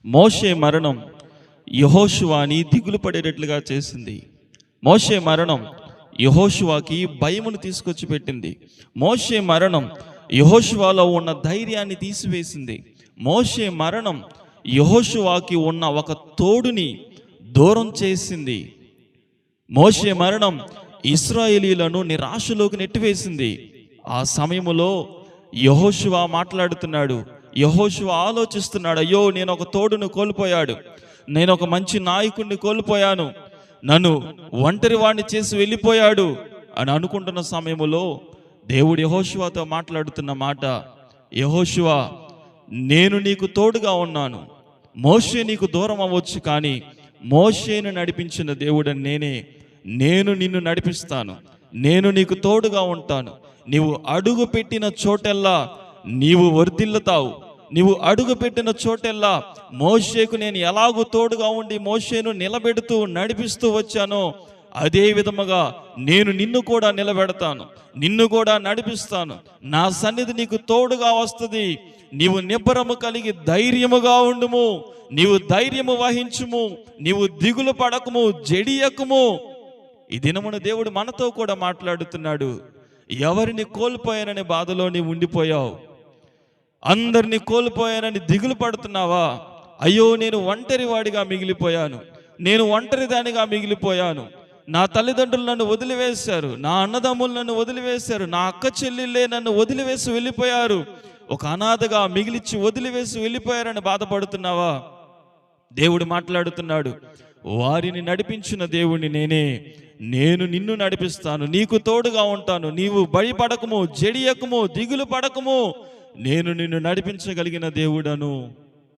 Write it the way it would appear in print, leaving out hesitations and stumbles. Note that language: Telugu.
మోషే మరణం యెహోషువని దిగులు పడేటట్లుగా చేసింది. మోషే మరణం యెహోషువకి భయమును తీసుకొచ్చి పెట్టింది. మోషే మరణం యెహోషువలో ఉన్న ధైర్యాన్ని తీసివేసింది. మోషే మరణం యెహోషువకి ఉన్న ఒక తోడుని దూరం చేసింది. మోషే మరణం ఇశ్రాయేలీయులను నిరాశలోకి నెట్టివేసింది. ఆ సమయములో యెహోషువ మాట్లాడుతున్నాడు. యెహోషువ ఆలోచిస్తున్నాడు, అయ్యో నేను ఒక తోడును కోల్పోయాడు, నేను ఒక మంచి నాయకుడిని కోల్పోయాను, నన్ను ఒంటరి వాడిని చేసి వెళ్ళిపోయాడు అని అనుకుంటున్న సమయములో దేవుడు యెహోషువతో మాట్లాడుతున్న మాట, యెహోషువ నేను నీకు తోడుగా ఉన్నాను. మోషే నీకు దూరం అవ్వచ్చు, కానీ మోషేను నడిపించిన దేవుడని నేనే. నేను నిన్ను నడిపిస్తాను, నేను నీకు తోడుగా ఉంటాను. నీవు అడుగు పెట్టిన చోటెల్లా నీవు వర్ధిల్లుతావు. నీవు అడుగు పెట్టిన చోటెల్లా మోషేకు నేను ఎలాగూ తోడుగా ఉండి మోషేను నిలబెడుతూ నడిపిస్తూ వచ్చానో అదే విధముగా నేను నిన్ను కూడా నిలబెడతాను, నిన్ను కూడా నడిపిస్తాను. నా సన్నిధి నీకు తోడుగా వస్తుంది. నీవు నిబ్బరము కలిగి ధైర్యముగా ఉండుము, నీవు ధైర్యము వహించుము, నీవు దిగులు పడకము, జడియకుము. ఈ దినమున దేవుడు మనతో కూడా మాట్లాడుతున్నాడు. ఎవరిని కోల్పోయానని బాధలో నీవు ఉండిపోయావు, అందరినీ కోల్పోయానని దిగులు పడుతున్నావా? అయ్యో నేను ఒంటరి వాడిగా మిగిలిపోయాను, నేను ఒంటరి దానిగా మిగిలిపోయాను, నా తల్లిదండ్రులు నన్ను వదిలివేశారు, నా అన్నదమ్ములు నన్ను వదిలివేశారు, నా అక్క చెల్లెళ్ళే నన్ను వదిలివేసి వెళ్ళిపోయారు, ఒక అనాథగా మిగిలిచ్చి వదిలివేసి వెళ్ళిపోయారని బాధపడుతున్నావా? దేవుడు మాట్లాడుతున్నాడు, వారిని నడిపించిన దేవుణ్ణి నేనే. నేను నిన్ను నడిపిస్తాను, నీకు తోడుగా ఉంటాను. నీవు భయపడకము, జడియకము, దిగులు పడకము, నేను నిన్ను నడిపించగలిగిన దేవుడను.